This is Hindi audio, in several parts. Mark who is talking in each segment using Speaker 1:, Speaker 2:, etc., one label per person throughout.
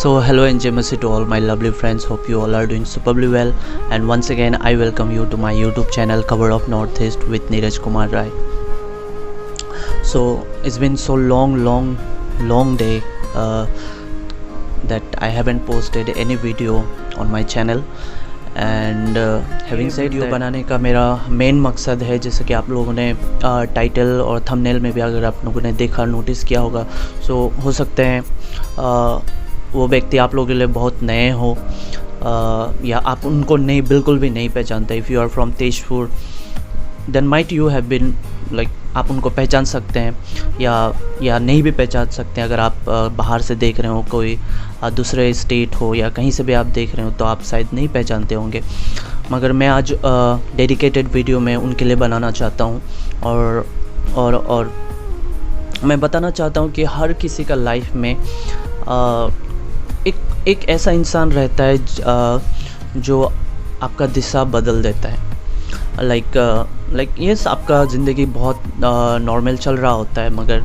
Speaker 1: So hello and Jamasi to all my lovely friends. Hope you all are doing superbly well. And once again, I welcome you to my YouTube channel Cover of Northeast with Neeraj Kumar Rai. So it's been so long day that I haven't posted any video on my channel. And having said video बनाने का मेरा मेन मकसद है, जैसे कि आप लोगों ने टाइटल और थंबनेल में भी अगर आप लोगों ने देखा नोटिस किया होगा, सो हो सकते हैं वो व्यक्ति आप लोगों के लिए बहुत नए हो या आप उनको नहीं बिल्कुल भी नहीं पहचानते. If you are from Tezpur then might you have been like आप उनको पहचान सकते हैं या नहीं भी पहचान सकते हैं. अगर आप बाहर से देख रहे हो, कोई दूसरे स्टेट हो या कहीं से भी आप देख रहे हो, तो आप शायद नहीं पहचानते होंगे. मगर मैं आज डेडिकेटेड वीडियो में उनके लिए बनाना चाहता हूँ और मैं बताना चाहता हूँ कि हर किसी का लाइफ में एक ऐसा इंसान रहता है जो आपका दिशा बदल देता है. लाइक यस, आपका ज़िंदगी बहुत नॉर्मल चल रहा होता है, मगर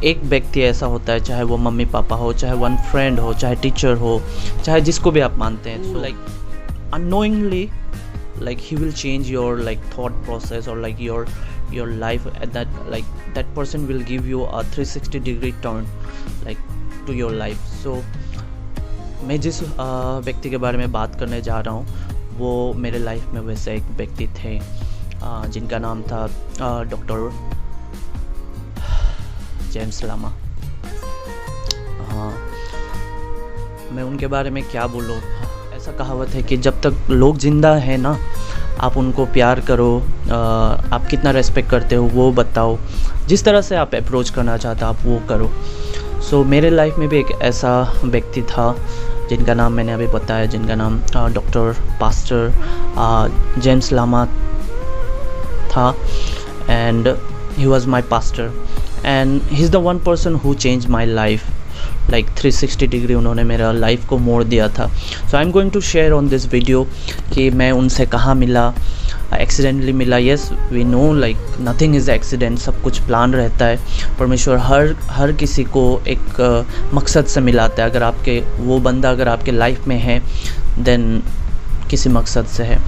Speaker 1: एक व्यक्ति ऐसा होता है, चाहे वो मम्मी पापा हो, चाहे वन फ्रेंड हो, चाहे टीचर हो, चाहे जिसको भी आप मानते हैं. So like unknowingly like he will change your like thought process और like your life at that person will give you a 360 degree turn like to your life. So मैं जिस व्यक्ति के बारे में बात करने जा रहा हूँ वो मेरे लाइफ में वैसे एक व्यक्ति थे जिनका नाम था डॉक्टर जेम्स लामा. हाँ, मैं उनके बारे में क्या बोलूँ. ऐसा कहावत है कि जब तक लोग ज़िंदा हैं ना, आप उनको प्यार करो, आप कितना रेस्पेक्ट करते हो वो बताओ, जिस तरह से आप अप्रोच करना चाहते हो आप वो करो. सो मेरे लाइफ में भी एक ऐसा व्यक्ति था जिनका नाम मैंने अभी बताया, जिनका नाम डॉक्टर पास्टर जेम्स लामा था. And he was my pastor and he is the one person who change my life like 360 degree. उन्होंने मेरा लाइफ को मोड़ दिया था. So I am going to share on this video कि मैं उनसे कहाँ मिला. एक्सीडेंटली मिला. Yes, we know like nothing is accident, सब कुछ प्लान रहता है. परमेश्वर हर किसी को एक मकसद से मिलाता है. अगर आपके वो बंदा अगर आपके लाइफ में है देन किसी मकसद से है.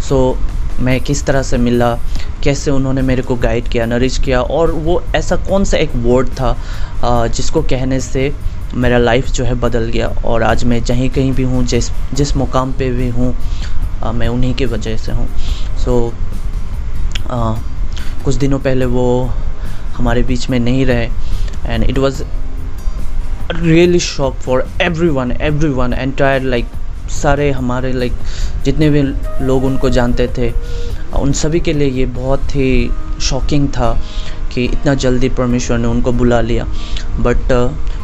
Speaker 1: सो मैं किस तरह से मिला, कैसे उन्होंने मेरे को गाइड किया, नरिश किया, और वो ऐसा कौन सा एक वर्ड था जिसको कहने से मेरा लाइफ जो है बदल गया. और आज मैं जहीं कहीं भी हूँ, जिस मुकाम पे भी हूँ, मैं उन्हीं की वजह से हूँ. सो कुछ दिनों पहले वो हमारे बीच में नहीं रहे and it was really shock for everyone entire like सारे हमारे लाइक जितने भी लोग उनको जानते थे उन सभी के लिए ये बहुत ही शॉकिंग था कि इतना जल्दी परमेश्वर ने उनको बुला लिया. बट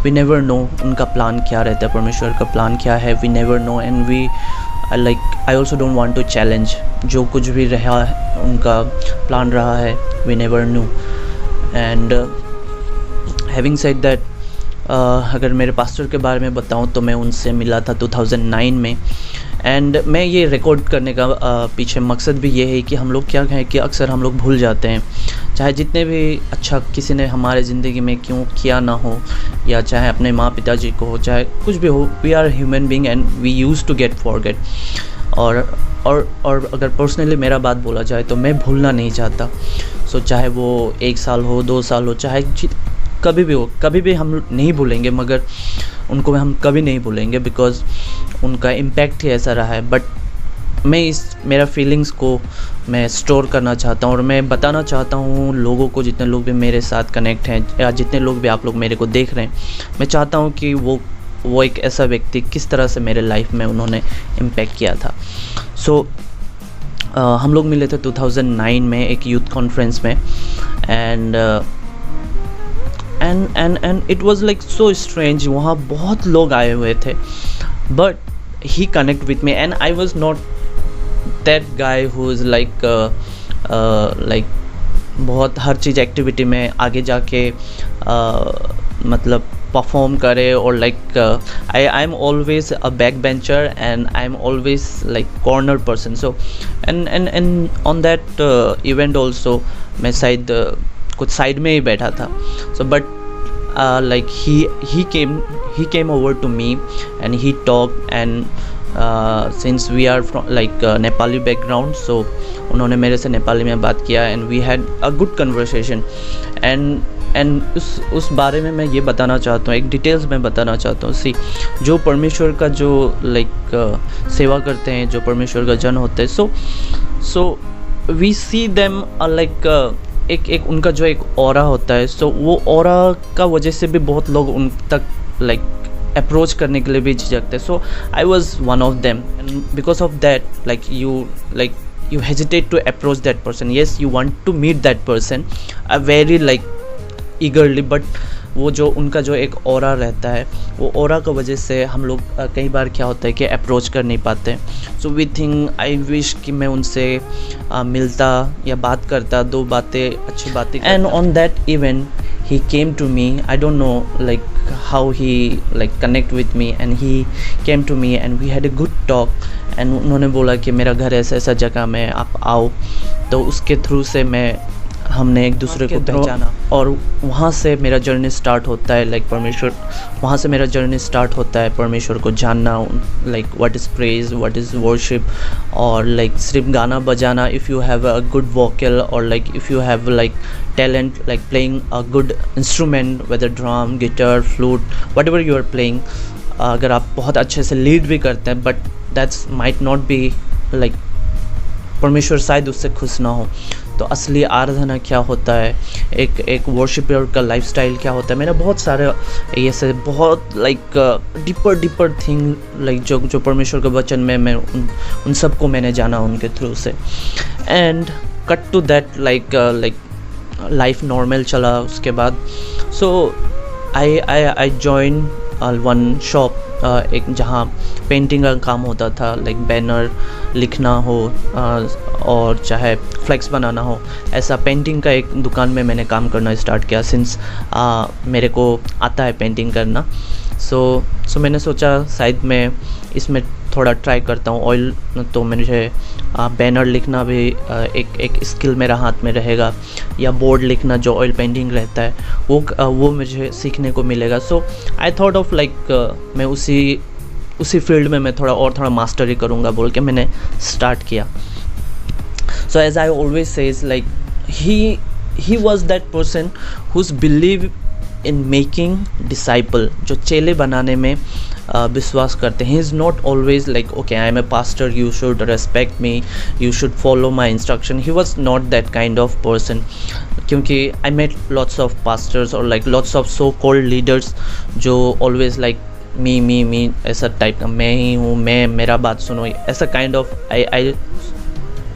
Speaker 1: वी नेवर नो उनका प्लान क्या रहता है, परमेश्वर का प्लान क्या है, we never know. And we I also don't want to challenge. जो कुछ भी रहा है उनका प्लान रहा है, we never know. And having said that, अगर मेरे पास्टर के बारे में बताऊं तो मैं उनसे मिला था 2009 में. एंड मैं ये रिकॉर्ड करने का पीछे मकसद भी ये है कि हम लोग क्या कहें कि अक्सर हम लोग भूल जाते हैं, चाहे जितने भी अच्छा किसी ने हमारे ज़िंदगी में क्यों किया ना हो, या चाहे अपने माँ पिताजी को हो, चाहे कुछ भी हो, we are human being and we use to get forget. और अगर पर्सनली मेरा बात बोला जाए तो मैं भूलना नहीं चाहता. सो चाहे वो 1 साल हो, 2 साल हो, चाहे कभी भी हो, कभी भी हम नहीं भूलेंगे, मगर उनको हम कभी नहीं भूलेंगे बिकॉज़ उनका इम्पैक्ट ही ऐसा रहा है. बट मैं मेरा फीलिंग्स को मैं स्टोर करना चाहता हूँ और मैं बताना चाहता हूँ लोगों को, जितने लोग भी मेरे साथ कनेक्ट हैं या जितने लोग भी आप लोग मेरे को देख रहे हैं, मैं चाहता हूँ कि वो एक ऐसा व्यक्ति किस तरह से मेरे लाइफ में उन्होंने इम्पैक्ट किया था. सो हम लोग मिले थे 2009 में एक यूथ कॉन्फ्रेंस में. And it was like so strange. वहाँ बहुत लोग आए हुए थे but he connect with me and I was not that guy who is like बहुत हर चीज़ एक्टिविटी में आगे जाके मतलब परफॉर्म करे और like I am always a back bencher and I am always like corner person. So and on that event also मैं शायद कुछ साइड में ही बैठा था. So but like he he came over to me and he talked, and since we are from like Nepali background, so उन्होंने मेरे से नेपाली में बात किया and we had a good conversation. And उस बारे में मैं ये बताना चाहता हूँ, एक डिटेल्स में बताना चाहता हूँ. सी, जो परमेश्वर का जो लाइक सेवा करते हैं, जो परमेश्वर का जन होते हैं, so we see them like एक उनका जो एक ऑरा होता है, सो वो ऑरा का वजह से भी बहुत लोग उन तक लाइक अप्रोच करने के लिए भी झिझकते हैं. So I was one of them, and because of that like you hesitate to approach that person. Yes, you want to meet that person very like eagerly, but वो जो उनका जो एक ऑरा रहता है, वो ऑरा की वजह से हम लोग कई बार क्या होता है कि अप्रोच कर नहीं पाते. So we think, I wish कि मैं उनसे मिलता या बात करता, दो बातें अच्छी बातें. And on that event he came to me. I don't know like how he like connect with me, and he came to me and we had a good talk. and उन्होंने बोला कि मेरा घर ऐसा जगह में, आप आओ. तो उसके थ्रू से हमने एक दूसरे को पहचाना, और वहाँ से मेरा जर्नी स्टार्ट होता है लाइक परमेश्वर, वहाँ से मेरा जर्नी स्टार्ट होता है परमेश्वर को जानना, like what is praise, what is worship, और लाइक सिर्फ गाना बजाना. If you have a good vocal, और like if you have like talent like playing a good instrument, whether drum, guitar, flute, whatever you are playing, अगर आप बहुत अच्छे से लीड भी करते हैं, but that's might not be like परमेश्वर शायद उससे खुश ना हो. तो असली आराधना क्या होता है, एक वर्शिपर का लाइफस्टाइल क्या होता है. मैंने बहुत सारे ये से बहुत लाइक डीपर थिंग लाइक जो परमेश्वर के वचन में मैं उन सबको मैंने जाना उनके थ्रू से. And cut to that like life normal चला उसके बाद. So I join one shop, एक जहाँ पेंटिंग का काम होता था, लाइक बैनर लिखना हो और चाहे फ्लेक्स बनाना हो, ऐसा पेंटिंग का एक दुकान में मैंने काम करना स्टार्ट किया. सिंस मेरे को आता है पेंटिंग करना, सो मैंने सोचा शायद मैं इसमें थोड़ा ट्राई करता हूँ. ऑयल तो मुझे बैनर लिखना भी एक स्किल मेरा हाथ में रहेगा, या बोर्ड लिखना जो ऑयल पेंटिंग रहता है वो मुझे सीखने को मिलेगा. सो आई थॉट ऑफ लाइक मैं उसी फील्ड में मैं थोड़ा मास्टरी करूँगा बोल के मैंने स्टार्ट किया. So as I always says like he was that person whose believe in making disciple, जो चेले बनाने में विश्वास करते हैं. He is not always like okay I am a pastor, you should respect me, you should follow my instruction. He was not that kind of person, क्योंकि I met lots of pastors और like lots of so called leaders जो ऑलवेज लाइक मी ऐसा टाइप का, मैं ही हूँ, मेरा बात सुनो, ऐसा काइंड ऑफ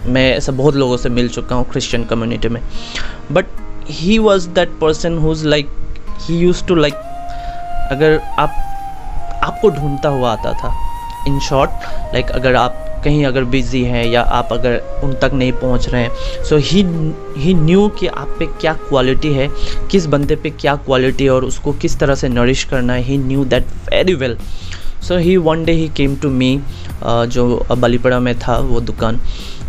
Speaker 1: मैं ऐसा बहुत लोगों से मिल चुका हूँ क्रिश्चियन कम्युनिटी में. But he was that person whose like he used to like, अगर आपको ढूंढता हुआ आता था. इन शॉर्ट लाइक अगर आप कहीं अगर बिज़ी हैं या आप अगर उन तक नहीं पहुंच रहे हैं, सो ही न्यू कि आप पे क्या क्वालिटी है, किस बंदे पे क्या क्वालिटी है और उसको किस तरह से नरिश करना है. He knew that very well. So he one day he came to me, जो बालीपड़ा में था वो दुकान.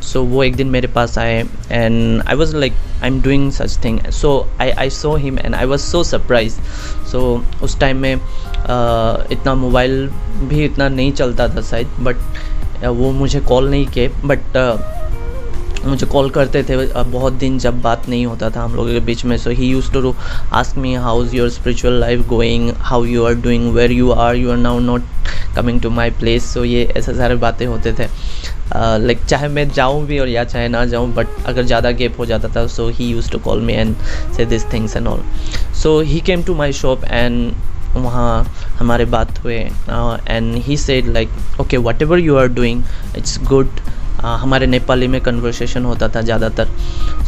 Speaker 1: सो वो एक दिन मेरे पास आए and I was like I am doing such thing. So I saw him and I was so surprise. So उस टाइम में इतना मोबाइल भी इतना नहीं चलता था शायद, बट वो मुझे कॉल नहीं किए, बट मुझे कॉल करते थे बहुत दिन जब बात नहीं होता था हम लोगों के बीच में. So he used to ask me how is your spiritual life going, how you are doing, where you are now not coming to my place. सो ये ऐसे सारे बातें होते थे. लाइक चाहे मैं जाऊँ भी और या चाहे ना जाऊँ, बट अगर ज़्यादा गैप हो जाता था, so he used to call me and say this things and all. So he came to my shop and वहाँ हमारे बात हुए and he said like okay whatever you are doing it's good. हमारे नेपाली में कन्वर्सेशन होता था ज़्यादातर.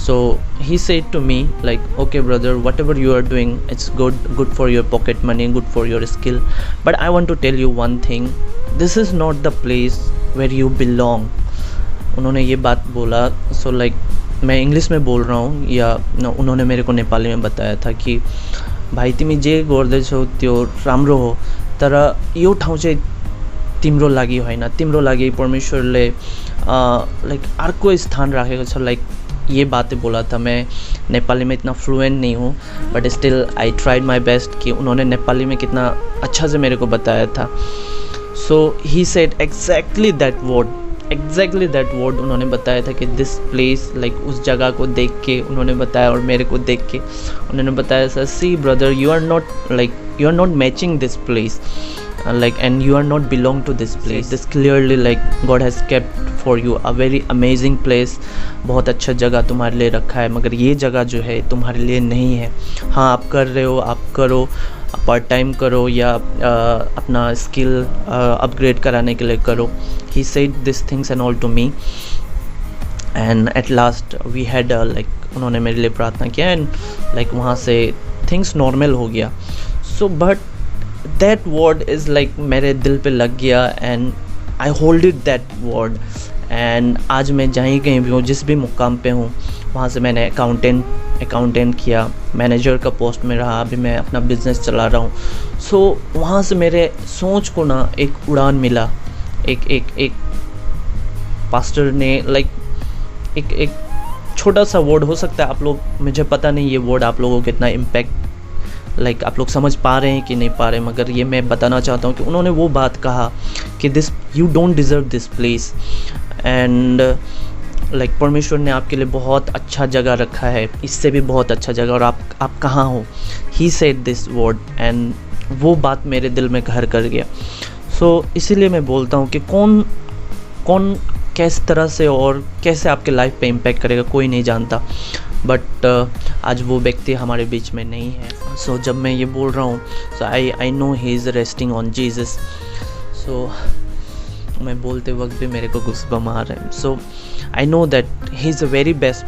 Speaker 1: So he said to me like okay brother whatever you are doing it's good for your pocket money, good for your skill, but I want to tell you one thing, this is not the place where you belong. उन्होंने ये बात बोला. सो लाइक मैं इंग्लिश में बोल रहा हूँ, या उन्होंने मेरे को नेपाली में बताया था कि भाइ तिमी जे गर्दैछौ त्यो राम्रो हो, तर यो ठाउँ चाहिँ तिम्रो लागि होइन, तिम्रो लागि परमेश्वरले लाइक अर्को स्थान राखेको छ. लाइक ये बातें बोला था। मैं नेपाली में इतना फ्लुएंट नहीं हूँ, but still I tried my best कि उन्होंने नेपाली में कितना अच्छा से मेरे को बताया था। So he said exactly that word उन्होंने बताया था कि दिस प्लेस, लाइक उस जगह को देख के उन्होंने बताया, और मेरे को देख के उन्होंने बताया, sir see brother, you are not matching this place, like, and you are not belong to this place. This clearly, like, God has kept for you a very amazing place. बहुत अच्छा जगह तुम्हारे लिए रखा है, मगर ये जगह जो है तुम्हारे लिए नहीं है। हाँ, आप कर रहे हो, आप करो, पार्ट टाइम करो या अपना स्किल अपग्रेड कराने के लिए करो। He said these things and all to me, and at last we had उन्होंने मेरे लिए प्रार्थना किया, एंड लाइक वहाँ से थिंग्स नॉर्मल हो गया। So but that word is like मेरे दिल पे लग गया, and I hold it that word. And आज मैं जहीं कहीं भी हूँ, जिस भी मुकाम पे हूँ, वहाँ से मैंने अकाउंटेंट किया, मैनेजर का पोस्ट में रहा, अभी मैं अपना बिज़नेस चला रहा हूँ। सो वहाँ से मेरे सोच को ना एक उड़ान मिला। एक पास्टर ने एक छोटा सा वर्ड हो सकता है, आप लोग, मुझे पता नहीं ये वर्ड आप लोगों को कितना इम्पैक्ट आप लोग समझ पा रहे हैं कि नहीं पा रहे, मगर ये मैं बताना चाहता हूँ कि उन्होंने वो बात कहा कि this you don't deserve this place, and परमेश्वर ने आपके लिए बहुत अच्छा जगह रखा है, इससे भी बहुत अच्छा जगह, और आप कहाँ हो। He said this word, and वो बात मेरे दिल में घर कर गया। सो इसीलिए मैं बोलता हूँ कि कौन किस तरह से और कैसे आपके लाइफ पे इम्पैक्ट करेगा, कोई नहीं जानता, बट आज वो व्यक्ति हमारे बीच में नहीं है। सो जब मैं ये बोल रहा हूँ, so I know he is resting on Jesus. सो मैं बोलते वक्त भी मेरे को गुस्बम आ रहा है। So I know that he is a very best,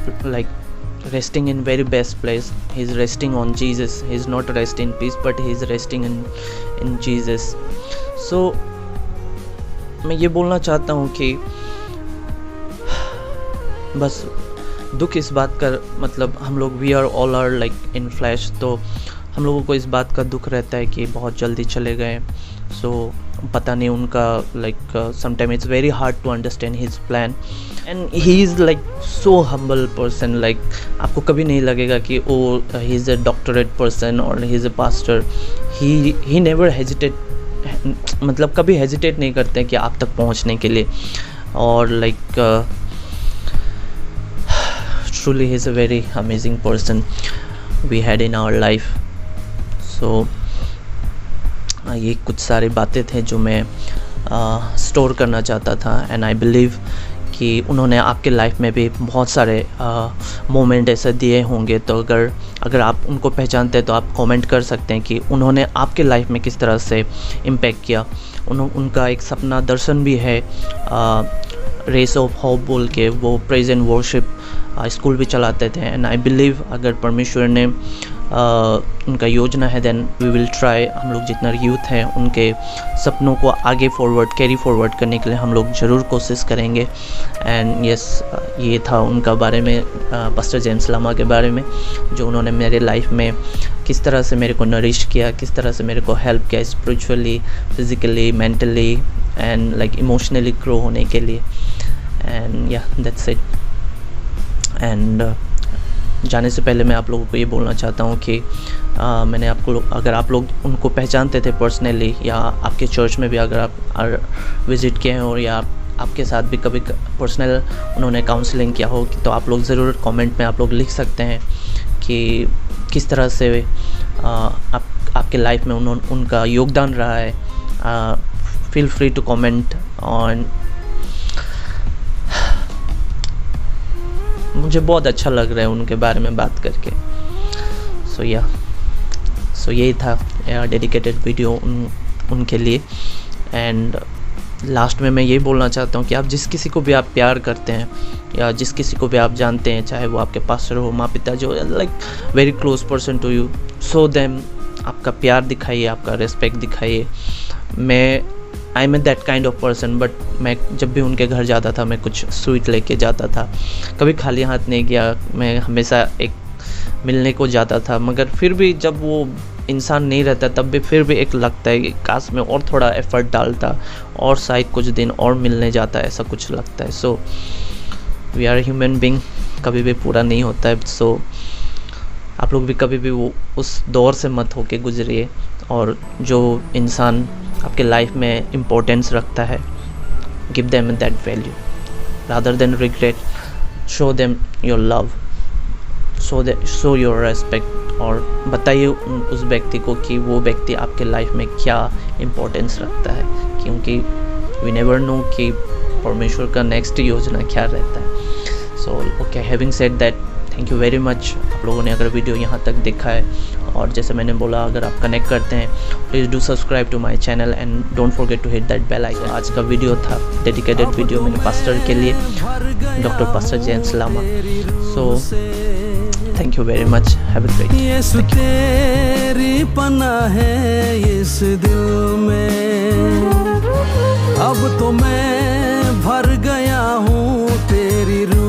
Speaker 1: resting in very best place. He is resting on Jesus. He is not rest in peace, but he is resting in Jesus. So मैं ये बोलना चाहता हूँ कि बस दुख इस बात का, मतलब हम लोग we are all are like in flash, तो हम लोगों को इस बात का दुख रहता है कि बहुत जल्दी चले गए। सो पता नहीं उनका sometime it's very hard to understand his plan, and he is so humble person. आपको कभी नहीं लगेगा कि ओ he is a doctorate person और he is a pastor. He never hesitate, मतलब कभी हेजिटेट नहीं करते कि आप तक पहुंचने के लिए, और truly he is a very amazing person we had in our life. So ये कुछ सारी बातें थे जो मैं स्टोर करना चाहता था, एंड आई बिलीव कि उन्होंने आपके लाइफ में भी बहुत सारे मोमेंट ऐसे दिए होंगे। तो अगर आप उनको पहचानते हैं तो आप कमेंट कर सकते हैं कि उन्होंने आपके लाइफ में किस तरह से इम्पैक्ट किया। उनका एक सपना दर्शन भी है, रेस ऑफ होप बोल के, वो प्रेज एंड वर्शिप स्कूल भी चलाते थे, एंड आई बिलीव अगर परमेश्वर ने उनका योजना है, देन वी विल ट्राई। हम लोग जितना यूथ हैं उनके सपनों को आगे कैरी फॉरवर्ड करने के लिए हम लोग ज़रूर कोशिश करेंगे। एंड यस, ये था उनका बारे में, पास्टर जेम्स लामा के बारे में, जो उन्होंने मेरे लाइफ में किस तरह से मेरे को नरिश किया, किस तरह से मेरे को हेल्प किया spiritually, physically, mentally and emotionally grow होने के लिए। एंड या दैट्स इट। एंड जाने से पहले मैं आप लोगों को ये बोलना चाहता हूँ कि मैंने अगर आप लोग उनको पहचानते थे पर्सनली, या आपके चर्च में भी अगर आप विज़िट किए हैं, और या आपके साथ भी कभी पर्सनल उन्होंने काउंसलिंग किया हो, तो आप लोग ज़रूर कमेंट में आप लोग लिख सकते हैं कि किस तरह से आपके लाइफ में उनका योगदान रहा है। Feel free to comment on. मुझे बहुत अच्छा लग रहा है उनके बारे में बात करके। सो यही था डेडिकेटेड वीडियो उनके लिए। एंड लास्ट में मैं यही बोलना चाहता हूँ कि आप जिस किसी को भी आप प्यार करते हैं, या जिस किसी को भी आप जानते हैं, चाहे वो आपके पास्टर हो, माँ पिता, जो very close person to you, so them आपका प्यार दिखाइए, आपका रिस्पेक्ट दिखाइए। I am that kind of person, but मैं जब भी उनके घर जाता था मैं कुछ स्वीट लेके जाता था, कभी खाली हाथ नहीं गया। मैं हमेशा एक मिलने को जाता था, मगर फिर भी जब वो इंसान नहीं रहता तब भी फिर भी एक लगता है कि काश में और थोड़ा एफर्ट डालता और शायद कुछ दिन और मिलने जाता, ऐसा कुछ लगता है। So we are human being, कभी भी पूरा नहीं होता है। सो आप लोग भी कभी भी वो उस दौर से मत होके गुजरिए, और जो इंसान आपके लाइफ में इम्पोर्टेंस रखता है, give them that value rather than regret. Show them your love, show your respect, और बताइए उस व्यक्ति को कि वो व्यक्ति आपके लाइफ में क्या इम्पोर्टेंस रखता है, क्योंकि वी नेवर नो कि परमेश्वर का नेक्स्ट योजना क्या रहता है। So okay, having said that, thank you very much आप लोगों ने अगर वीडियो यहाँ तक देखा है। और जैसे मैंने बोला, अगर आप कनेक्ट करते हैं please do subscribe to my channel and don't forget to hit that bell icon. आज का वीडियो था डेडिकेटेड वीडियो मेरे पास्टर के लिए, doctor pastor James Lama. So thank you very much, have a great day.
Speaker 2: यीशु तेरी पनाह है इस दिल में, अब तो मैं भर गया हूँ तेरी रूह